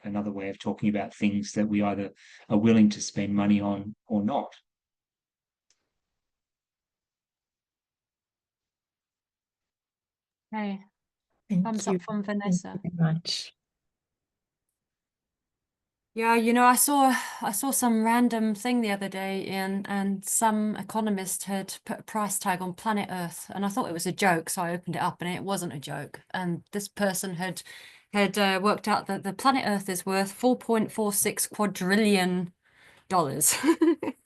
another way of talking about things that we either are willing to spend money on or not. Okay, Thank thumbs you. up from Thank Vanessa. you very much. Yeah, I saw some random thing the other day, and some economist had put a price tag on planet Earth, and I thought it was a joke, so I opened it up, and it wasn't a joke. And this person had worked out that the planet Earth is worth $4.46 quadrillion.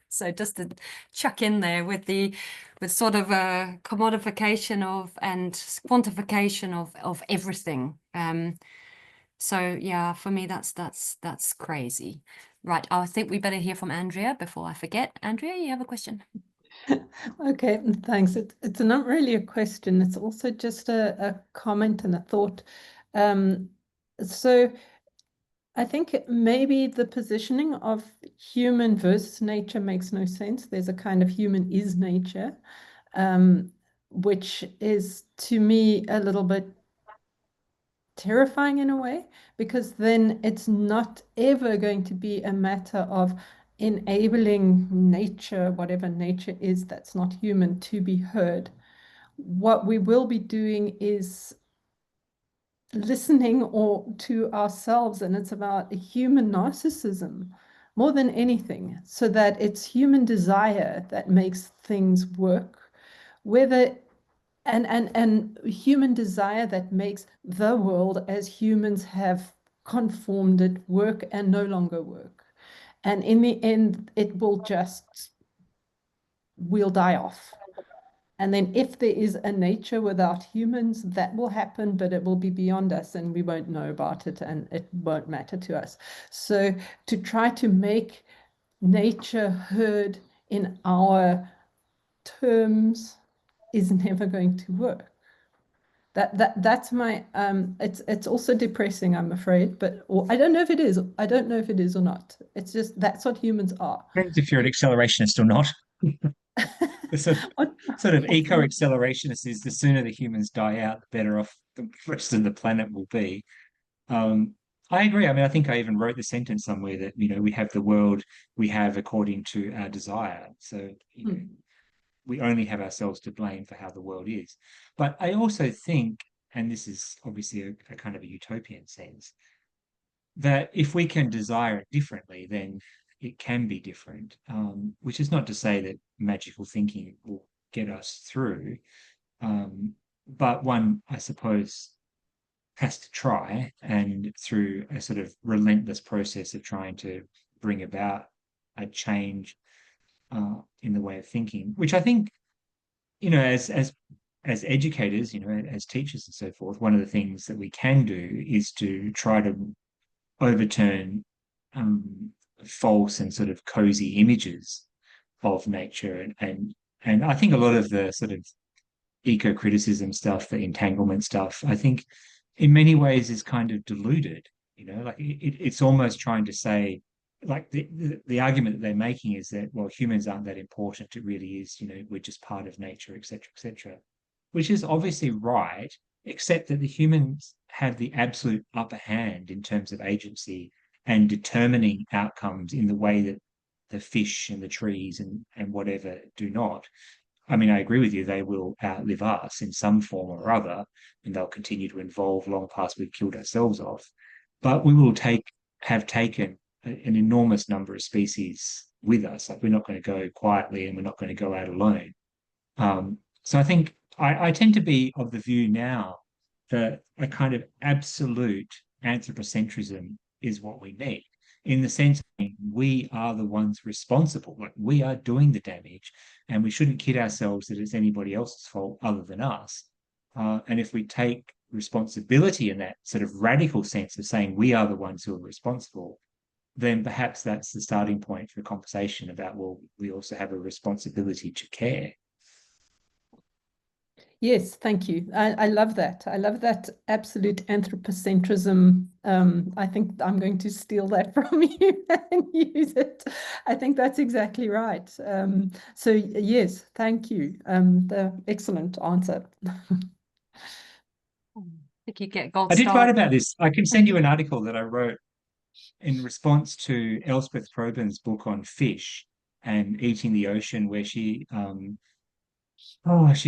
So just to chuck in there with sort of a commodification of and quantification of everything. So yeah, for me that's crazy. Right, I think we better hear from Andrea before I forget. Andrea, you have a question? Okay, thanks. It's not really a question. It's also just a comment and a thought. So I think maybe the positioning of human versus nature makes no sense. There's a kind of human is nature, which is to me a little bit terrifying in a way, because then it's not ever going to be a matter of enabling nature, whatever nature is that's not human, to be heard. What we will be doing is listening or to ourselves, and it's about human narcissism more than anything, so that it's human desire that makes things work, whether and human desire that makes the world as humans have conformed it work and no longer work. And in the end, it will just, we'll die off. And then if there is a nature without humans, that will happen, but it will be beyond us and we won't know about it and it won't matter to us. So to try to make nature heard in our terms is never going to work. That's my it's also depressing, I'm afraid, but or I don't know if it is. I don't know if it is or not. It's just that's what humans are. Depends if you're an accelerationist or not. The sort of What- eco-accelerationist is the sooner the humans die out, the better off the rest of the planet will be. I agree. I mean, I think I even wrote the sentence somewhere that, you know, we have the world we have according to our desire. So, you know, we only have ourselves to blame for how the world is. But I also think, and this is obviously a kind of a utopian sense, that if we can desire it differently, then it can be different. Which is not to say that magical thinking will get us through, but one, I suppose, has to try, and through a sort of relentless process of trying to bring about a change in the way of thinking, which I think, you know, as educators, you know, as teachers and so forth, one of the things that we can do is to try to overturn false and sort of cozy images of nature, and I think a lot of the sort of eco-criticism stuff, the entanglement stuff, I think in many ways is kind of deluded. You know, like it's almost trying to say, like the argument that they're making is that, well, humans aren't that important. It really is, you know, we're just part of nature, etc., etc., which is obviously right, except that the humans have the absolute upper hand in terms of agency and determining outcomes in the way that the fish and the trees and whatever do not. I mean, I agree with you, they will outlive us in some form or other, and they'll continue to evolve long past we've killed ourselves off. But we will have taken an enormous number of species with us. Like, we're not going to go quietly and we're not going to go out alone. So I think I tend to be of the view now that a kind of absolute anthropocentrism is what we need, in the sense that we are the ones responsible. Like, we are doing the damage, and we shouldn't kid ourselves that it's anybody else's fault other than us. And if we take responsibility in that sort of radical sense of saying we are the ones who are responsible, then perhaps that's the starting point for a conversation about, well, we also have a responsibility to care. Yes, thank you. I love that. I love that absolute anthropocentrism. I think I'm going to steal that from you and use it. I think that's exactly right. So yes, thank you. The excellent answer. I think you get gold I did write star. about this. I can send you an article that I wrote in response to Elspeth Probyn's book on fish and eating the ocean, where she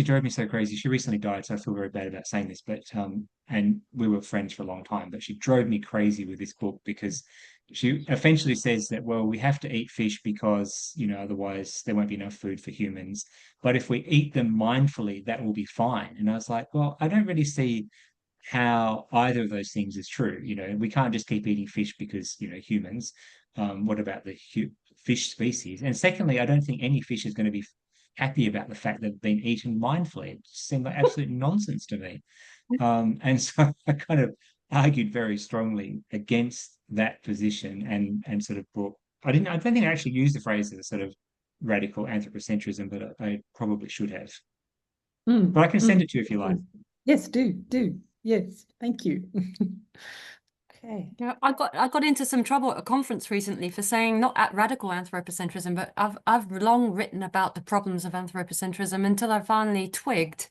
drove me so crazy. She recently died, so I feel very bad about saying this, but and we were friends for a long time, but she drove me crazy with this book because she essentially says that, well, we have to eat fish because, you know, otherwise there won't be enough food for humans. But if we eat them mindfully, that will be fine. And I was like, well, I don't really see how either of those things is true. You know, we can't just keep eating fish because, you know, humans. What about the fish species? And secondly, I don't think any fish is going to be happy about the fact that they've been eaten mindfully. It seemed like absolute nonsense to me. And so I kind of argued very strongly against that position, and sort of brought, I don't think I actually used the phrase as a sort of radical anthropocentrism, but I probably should have. Mm, But I can send it to you if you like. Yes, do. Yes, thank you. Okay. Yeah, I got into some trouble at a conference recently for saying not at radical anthropocentrism, but I've long written about the problems of anthropocentrism until I finally twigged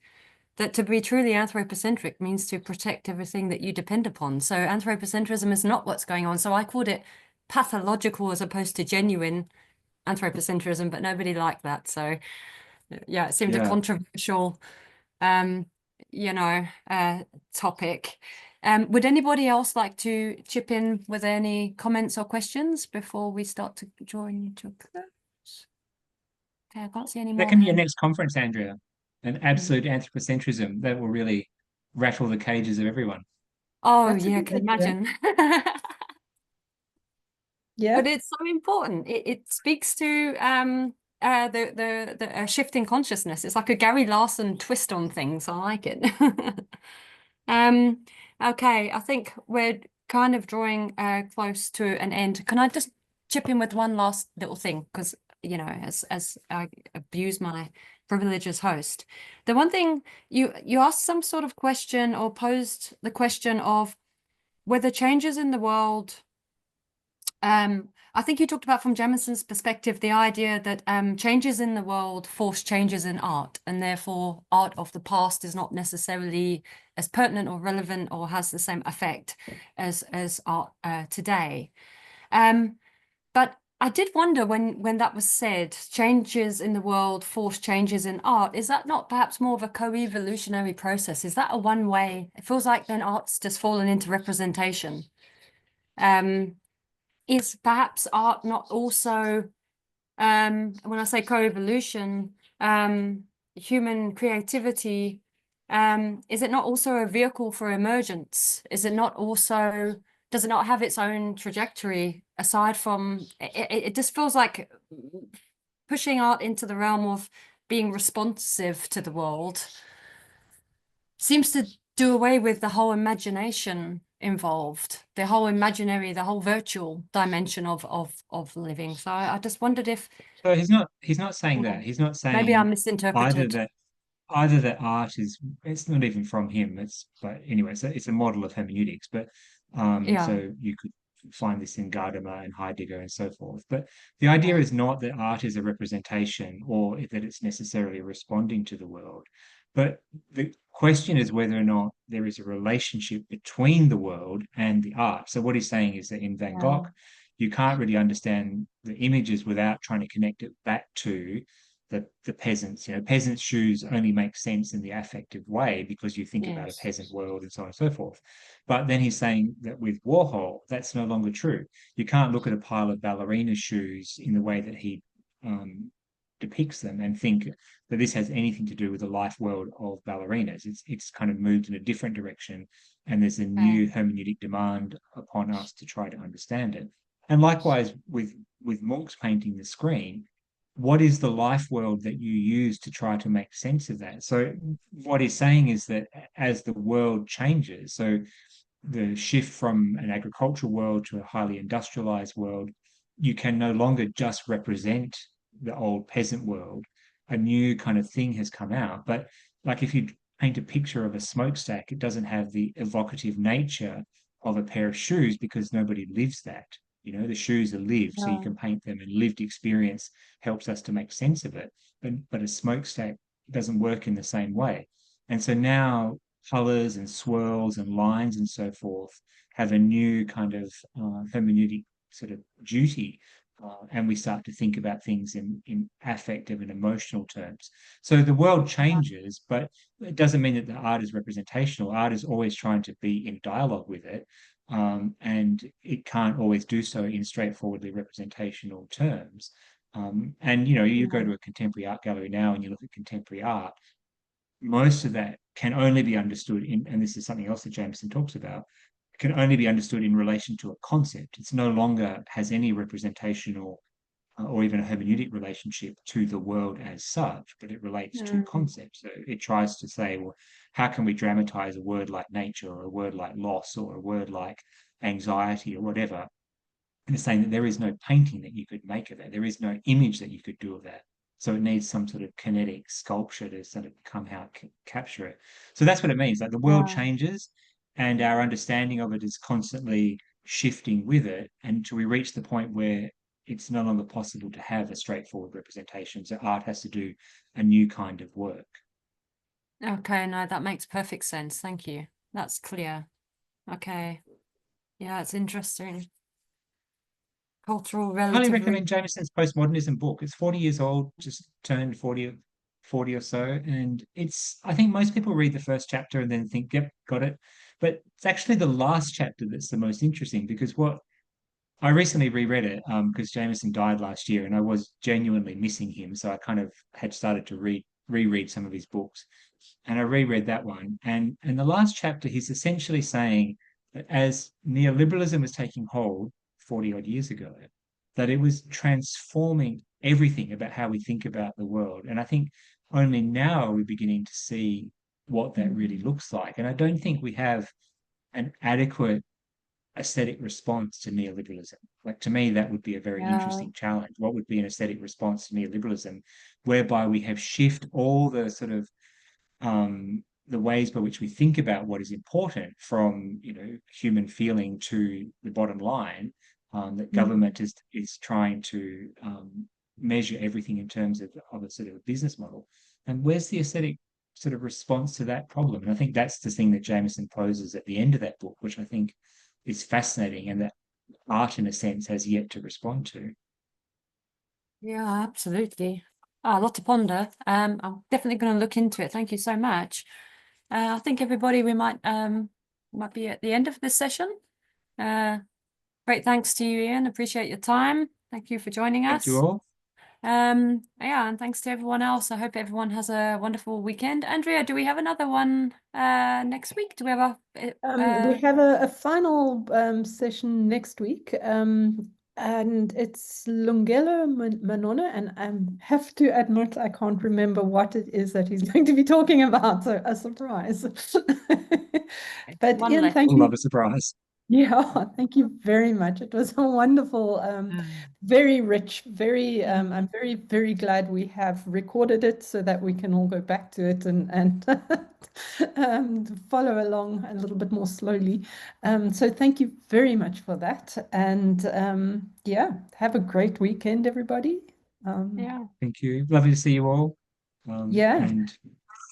that to be truly anthropocentric means to protect everything that you depend upon. So anthropocentrism is not what's going on. So I called it pathological as opposed to genuine anthropocentrism, but nobody liked that. So yeah, it seemed a controversial topic. Would anybody else like to chip in with any comments or questions before we start to join to a close? Okay, I can't see any more. That can be your next conference, Andrea. An absolute anthropocentrism that will really rattle the cages of everyone. Oh, That's a yeah, I good can idea. imagine. Yeah. But it's so important. It speaks to the shifting consciousness. It's like a Gary Larson twist on things. I like it. Okay, I think we're kind of drawing close to an end. Can I just chip in with one last little thing? Because, you know, as I abuse my privilege as host, the one thing you asked some sort of question or posed the question of whether changes in the world. I think you talked about from Jemisin's perspective, the idea that changes in the world force changes in art, and therefore art of the past is not necessarily as pertinent or relevant or has the same effect as art today. But I did wonder when that was said, changes in the world force changes in art. Is that not perhaps more of a co-evolutionary process? Is that a one way? It feels like then art's just fallen into representation. Is perhaps art not also, when I say co-evolution, human creativity, is it not also a vehicle for emergence? Is it not also, does it not have its own trajectory aside from, it just feels like pushing art into the realm of being responsive to the world seems to do away with the whole imagination involved, the whole imaginary, the whole virtual dimension of living. So I just wondered if So he's not saying that. He's not saying maybe I either misinterpreted. that art is, it's not even from him. But anyway, so it's a model of hermeneutics. But so you could find this in Gadamer and Heidegger and so forth. But the idea is not that art is a representation or that it's necessarily responding to the world. But the question is whether or not there is a relationship between the world and the art. So what he's saying is that in Van Gogh, you can't really understand the images without trying to connect it back to the peasants. You know, peasants' shoes only make sense in the affective way because you think about a peasant world and so on and so forth. But then he's saying that with Warhol, that's no longer true. You can't look at a pile of ballerina shoes in the way that he depicts them and think that this has anything to do with the life world of ballerinas. It's kind of moved in a different direction, and there's a new hermeneutic demand upon us to try to understand it. And likewise with Munch's painting The Screen, what is the life world that you use to try to make sense of that? So what he's saying is that as the world changes, so the shift from an agricultural world to a highly industrialized world, you can no longer just represent the old peasant world. A new kind of thing has come out. But like if you paint a picture of a smokestack, it doesn't have the evocative nature of a pair of shoes because nobody lives that. You know, the shoes are lived, so you can paint them, and lived experience helps us to make sense of it. But a smokestack doesn't work in the same way. And so now colors and swirls and lines and so forth have a new kind of hermeneutic sort of duty. And we start to think about things in affective and emotional terms. So the world changes, but it doesn't mean that the art is representational. Art is always trying to be in dialogue with it. And it can't always do so in straightforwardly representational terms. And, you know, you go to a contemporary art gallery now and you look at contemporary art, most of that can only be understood in, and this is something else that Jameson talks about, can only be understood in relation to a concept. It's no longer has any representational or even a hermeneutic relationship to the world as such, but it relates to concepts. So it tries to say, well, how can we dramatize a word like nature or a word like loss or a word like anxiety or whatever And it's saying that there is no painting that you could make of that. There is no image that you could do of that. So it needs some sort of kinetic sculpture to sort of come out, capture it. So that's what it means. Like the world changes and our understanding of it is constantly shifting with it until we reach the point where it's no longer possible to have a straightforward representation. So art has to do a new kind of work. Okay, no, that makes perfect sense. Thank you. That's clear. Okay. Yeah, it's interesting. Cultural I highly relative. recommend Jameson's postmodernism book. It's 40 years old, just turned 40 or so. And it's, I think most people read the first chapter and then think, yep, got it. But it's actually the last chapter that's the most interesting, because what I recently reread it because Jameson died last year and I was genuinely missing him. So I kind of had started to reread some of his books. And I reread that one. And in the last chapter, he's essentially saying that as neoliberalism was taking hold 40 odd years ago, that it was transforming everything about how we think about the world. And I think only now are we beginning to see what that really looks like. And I don't think we have an adequate aesthetic response to neoliberalism. Like, to me, that would be a very interesting challenge. What would be an aesthetic response to neoliberalism, whereby we have shift all the sort of the ways by which we think about what is important from, you know, human feeling to the bottom line, that government is trying to measure everything in terms of a sort of a business model. And where's the aesthetic sort of response to that problem? And I think that's the thing that Jameson poses at the end of that book, which I think is fascinating, and that art, in a sense, has yet to respond to. Yeah, absolutely. A lot to ponder. I'm definitely going to look into it. Thank you so much. I think everybody, we might be at the end of this session. Great thanks to you, Ian. Appreciate your time. Thank you for joining us. Thank you all. Yeah, and thanks to everyone else. I hope everyone has a wonderful weekend. Andrea, do we have another one next week? Do we have we have a final session next week, and it's Lungelo Manone, and I have to admit I can't remember what it is that he's going to be talking about, so a surprise. But One Ian, left. thank I you. love a surprise. Yeah, thank you very much. It was a wonderful, very rich, very, I'm very, very glad we have recorded it so that we can all go back to it and follow along a little bit more slowly. So thank you very much for that. And yeah, have a great weekend, everybody. Yeah. Thank you. Lovely to see you all. Yeah. And